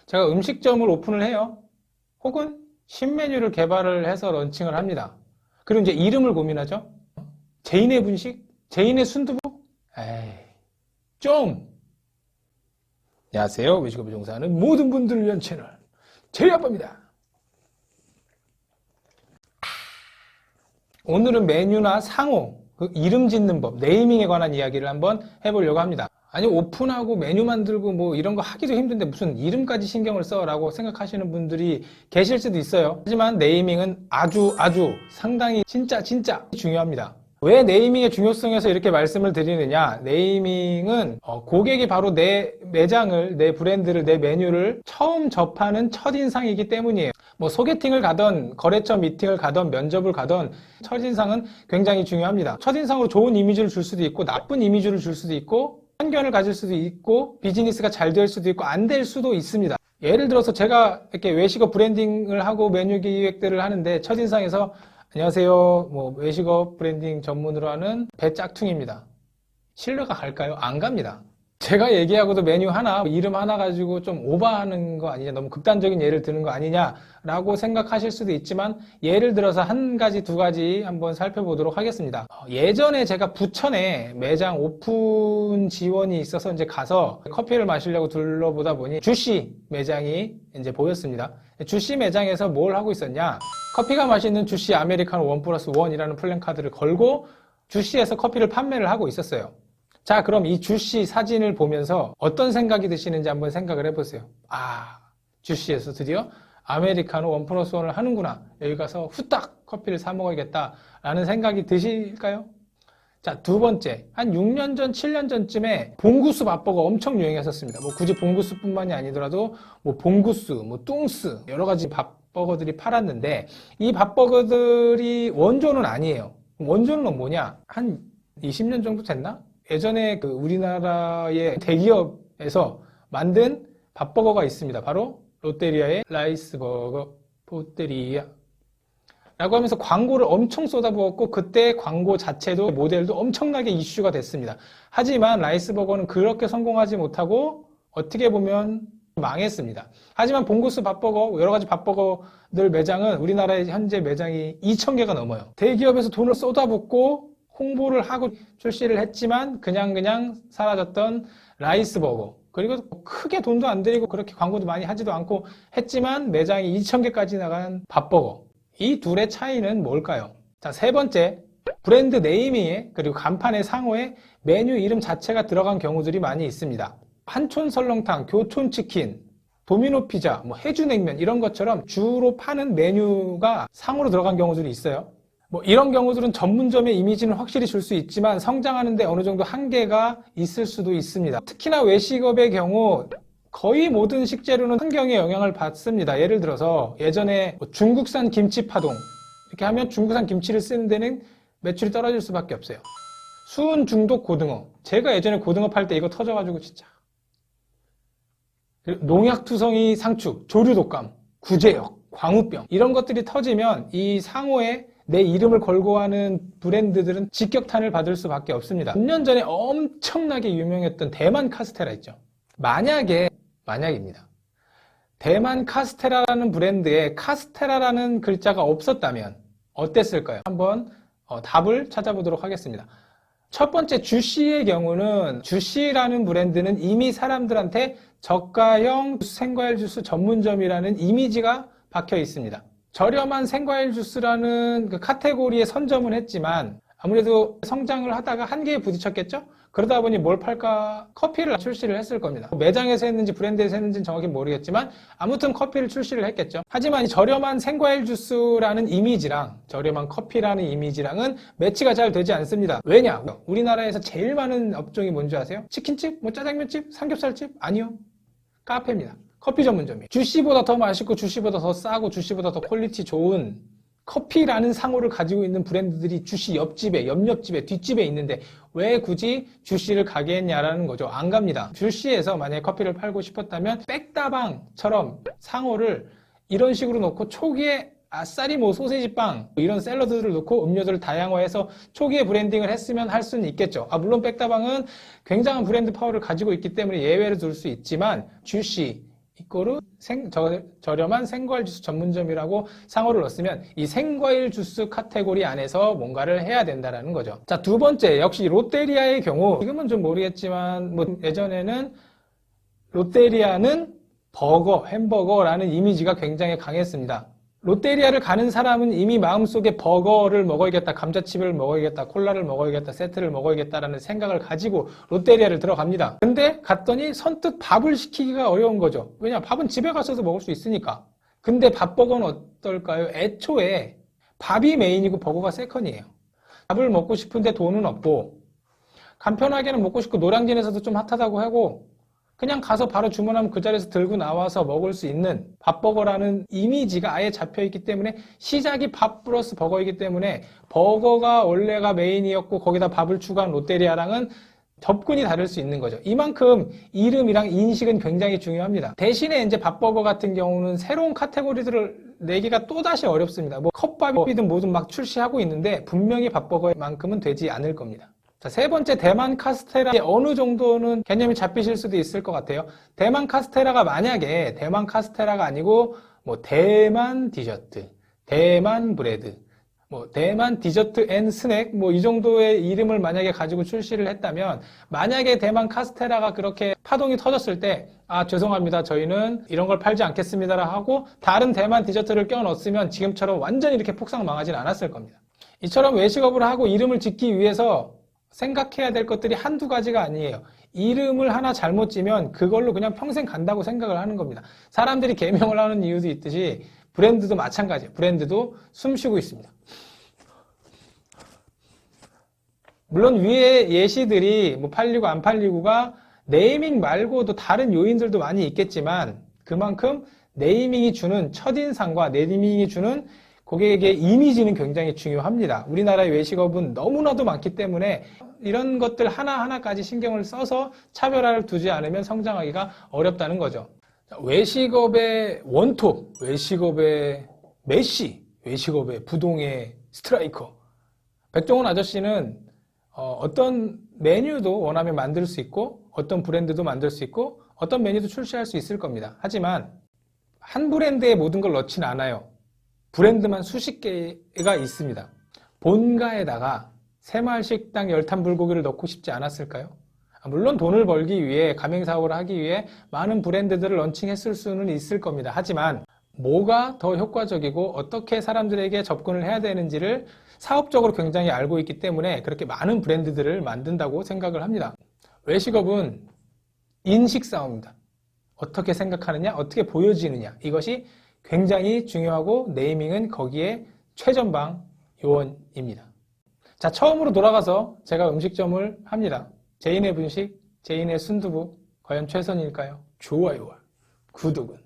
제가 음식점을 오픈을 해요. 혹은 신메뉴를 개발을 해서 런칭을 합니다. 그리고 이제 이름을 고민하죠. 제인의 분식? 제인의 순두부? 에이, 좀! 안녕하세요. 외식업을 종사하는 모든 분들을 위한 채널 제이아빠입니다. 오늘은 메뉴나 상호, 그 이름 짓는 법, 네이밍에 관한 이야기를 한번 해보려고 합니다. 아니, 오픈하고 메뉴 만들고 뭐 이런 거 하기도 힘든데 무슨 이름까지 신경을 써 라고 생각하시는 분들이 계실 수도 있어요. 하지만 네이밍은 아주 상당히 진짜 중요합니다. 왜 네이밍의 중요성에서 이렇게 말씀을 드리느냐, 네이밍은 고객이 바로 내 매장을, 내 브랜드를, 내 메뉴를 처음 접하는 첫인상이기 때문이에요. 뭐 소개팅을 가던, 거래처 미팅을 가던, 면접을 가던 첫인상은 굉장히 중요합니다. 첫인상으로 좋은 이미지를 줄 수도 있고 나쁜 이미지를 줄 수도 있고 편견을 가질 수도 있고 비즈니스가 잘 될 수도 있고 안 될 수도 있습니다. 예를 들어서 제가 이렇게 외식업 브랜딩을 하고 메뉴 기획들을 하는데 첫인상에서 안녕하세요, 뭐 외식업 브랜딩 전문으로 하는 배짝퉁입니다. 신뢰가 갈까요? 안 갑니다. 제가 얘기하고도 메뉴 하나, 이름 하나 가지고 좀 오버하는 거 아니냐, 너무 극단적인 예를 드는 거 아니냐라고 생각하실 수도 있지만 예를 들어서 한 가지, 두 가지 한번 살펴보도록 하겠습니다. 예전에 제가 부천에 매장 오픈 지원이 있어서 이제 가서 커피를 마시려고 둘러보다 보니 주시 매장이 이제 보였습니다. 주시 매장에서 뭘 하고 있었냐? 커피가 맛있는 주시 아메리카노 1+1이라는 플랜카드를 걸고 주시에서 커피를 판매를 하고 있었어요. 자, 그럼 이 주시 사진을 보면서 어떤 생각이 드시는지 한번 생각을 해보세요. 아, 주시에서 드디어 아메리카노 1+1을 하는구나. 여기 가서 후딱 커피를 사 먹어야겠다라는 생각이 드실까요? 자, 두 번째, 한 6년 전, 7년 전쯤에 봉구스 밥버거 엄청 유행했었습니다. 뭐 굳이 봉구스뿐만이 아니더라도 뭐 봉구스, 뭐 뚱스 여러 가지 밥버거들이 팔았는데 이 밥버거들이 원조는 아니에요. 원조는 뭐냐? 한 20년 정도 됐나? 예전에 그 우리나라의 대기업에서 만든 밥버거가 있습니다. 바로 롯데리아의 라이스버거 포테리아 라고 하면서 광고를 엄청 쏟아부었고 그때 광고 자체도 모델도 엄청나게 이슈가 됐습니다. 하지만 라이스버거는 그렇게 성공하지 못하고 어떻게 보면 망했습니다. 하지만 봉구스 밥버거, 여러 가지 밥버거들 매장은 우리나라의 현재 매장이 2,000개가 넘어요. 대기업에서 돈을 쏟아붓고 홍보를 하고 출시를 했지만 그냥 사라졌던 라이스버거, 그리고 크게 돈도 안 들이고 그렇게 광고도 많이 하지도 않고 했지만 매장이 2,000개까지 나간 밥버거, 이 둘의 차이는 뭘까요? 자, 세 번째, 브랜드 네이밍에 그리고 간판의 상호에 메뉴 이름 자체가 들어간 경우들이 많이 있습니다. 한촌 설렁탕, 교촌치킨, 도미노 피자, 뭐 해주냉면 이런 것처럼 주로 파는 메뉴가 상호로 들어간 경우들이 있어요. 뭐 이런 경우들은 전문점의 이미지는 확실히 줄 수 있지만 성장하는데 어느 정도 한계가 있을 수도 있습니다. 특히나 외식업의 경우 거의 모든 식재료는 환경에 영향을 받습니다. 예를 들어서 예전에 뭐 중국산 김치 파동 이렇게 하면 중국산 김치를 쓰는 데는 매출이 떨어질 수밖에 없어요. 수은 중독 고등어, 제가 예전에 고등어 팔 때 이거 터져가지고 진짜 농약투성이 상추, 조류독감, 구제역, 광우병 이런 것들이 터지면 이 상호에 내 이름을 걸고 하는 브랜드들은 직격탄을 받을 수밖에 없습니다. 10년 전에 엄청나게 유명했던 대만 카스테라 있죠. 만약입니다. 대만 카스테라라는 브랜드에 카스테라라는 글자가 없었다면 어땠을까요? 한번 답을 찾아보도록 하겠습니다. 첫 번째, 주시의 경우는 주시라는 브랜드는 이미 사람들한테 저가형 생과일 주스 전문점이라는 이미지가 박혀 있습니다. 저렴한 생과일 주스라는 그 카테고리에 선점은 했지만 아무래도 성장을 하다가 한계에 부딪혔겠죠? 그러다 보니 뭘 팔까? 커피를 출시를 했을 겁니다. 매장에서 했는지 브랜드에서 했는지는 정확히 모르겠지만 아무튼 커피를 출시를 했겠죠. 하지만 이 저렴한 생과일 주스라는 이미지랑 저렴한 커피라는 이미지랑은 매치가 잘 되지 않습니다. 왜냐? 우리나라에서 제일 많은 업종이 뭔지 아세요? 치킨집? 뭐 짜장면집? 삼겹살집? 아니요. 카페입니다. 커피 전문점이에요. 주시보다 더 맛있고 주시보다 더 싸고 주시보다 더 퀄리티 좋은 커피라는 상호를 가지고 있는 브랜드들이 주시 옆집에, 옆옆집에, 뒷집에 있는데 왜 굳이 주시를 가게 했냐라는 거죠. 안 갑니다. 주시에서 만약에 커피를 팔고 싶었다면 백다방처럼 상호를 이런 식으로 놓고 초기에 아싸리 뭐 소세지빵 이런 샐러드들을 넣고 음료들을 다양화해서 초기에 브랜딩을 했으면 할 수는 있겠죠. 물론 백다방은 굉장한 브랜드 파워를 가지고 있기 때문에 예외를 둘 수 있지만 주시 이꼬르 저렴한 생과일 주스 전문점이라고 상호를 넣었으면 이 생과일 주스 카테고리 안에서 뭔가를 해야 된다라는 거죠. 자, 두 번째, 역시 롯데리아의 경우, 지금은 좀 모르겠지만, 뭐 예전에는 롯데리아는 버거, 햄버거라는 이미지가 굉장히 강했습니다. 롯데리아를 가는 사람은 이미 마음속에 버거를 먹어야겠다, 감자칩을 먹어야겠다, 콜라를 먹어야겠다, 세트를 먹어야겠다라는 생각을 가지고 롯데리아를 들어갑니다. 근데 갔더니 선뜻 밥을 시키기가 어려운 거죠. 왜냐? 밥은 집에 가서도 먹을 수 있으니까. 근데 밥버거는 어떨까요? 애초에 밥이 메인이고 버거가 세컨이에요. 밥을 먹고 싶은데 돈은 없고, 간편하게는 먹고 싶고 노량진에서도 좀 핫하다고 하고, 그냥 가서 바로 주문하면 그 자리에서 들고 나와서 먹을 수 있는 밥버거라는 이미지가 아예 잡혀있기 때문에, 시작이 밥 플러스 버거이기 때문에 버거가 원래가 메인이었고 거기다 밥을 추가한 롯데리아랑은 접근이 다를 수 있는 거죠. 이만큼 이름이랑 인식은 굉장히 중요합니다. 대신에 이제 밥버거 같은 경우는 새로운 카테고리들을 내기가 또다시 어렵습니다. 뭐 컵밥이든 뭐든 막 출시하고 있는데 분명히 밥버거만큼은 되지 않을 겁니다. 자, 세 번째, 대만 카스테라. 어느 정도는 개념이 잡히실 수도 있을 것 같아요. 대만 카스테라가 만약에 대만 카스테라가 아니고 뭐 대만 디저트, 대만 브레드, 뭐 대만 디저트 앤 스낵, 뭐 이 정도의 이름을 만약에 가지고 출시를 했다면, 만약에 대만 카스테라가 그렇게 파동이 터졌을 때, 아, 죄송합니다, 저희는 이런 걸 팔지 않겠습니다 하고 다른 대만 디저트를 껴 넣었으면 지금처럼 완전히 이렇게 폭삭 망하진 않았을 겁니다. 이처럼 외식업을 하고 이름을 짓기 위해서 생각해야 될 것들이 한두 가지가 아니에요. 이름을 하나 잘못 지면 그걸로 그냥 평생 간다고 생각을 하는 겁니다. 사람들이 개명을 하는 이유도 있듯이 브랜드도 마찬가지예요. 브랜드도 숨쉬고 있습니다. 물론 위에 예시들이 뭐 팔리고 안 팔리고가 네이밍 말고도 다른 요인들도 많이 있겠지만, 그만큼 네이밍이 주는 첫인상과 네이밍이 주는 고객에게 이미지는 굉장히 중요합니다. 우리나라의 외식업은 너무나도 많기 때문에 이런 것들 하나하나까지 신경을 써서 차별화를 두지 않으면 성장하기가 어렵다는 거죠. 외식업의 원톱, 외식업의 메시, 외식업의 부동의 스트라이커. 백종원 아저씨는 어떤 메뉴도 원하면 만들 수 있고, 어떤 브랜드도 만들 수 있고, 어떤 메뉴도 출시할 수 있을 겁니다. 하지만 한 브랜드에 모든 걸 넣지는 않아요. 브랜드만 수십 개가 있습니다. 본가에다가 새마을식당 열탄불고기를 넣고 싶지 않았을까요? 물론 돈을 벌기 위해, 가맹사업을 하기 위해 많은 브랜드들을 런칭했을 수는 있을 겁니다. 하지만 뭐가 더 효과적이고 어떻게 사람들에게 접근을 해야 되는지를 사업적으로 굉장히 알고 있기 때문에 그렇게 많은 브랜드들을 만든다고 생각을 합니다. 외식업은 인식 싸움입니다. 어떻게 생각하느냐, 어떻게 보여지느냐, 이것이 굉장히 중요하고 네이밍은 거기에 최전방 요원입니다. 자, 처음으로 돌아가서 제가 음식점을 합니다. 제인의 분식, 제인의 순두부, 과연 최선일까요? 좋아요와 구독은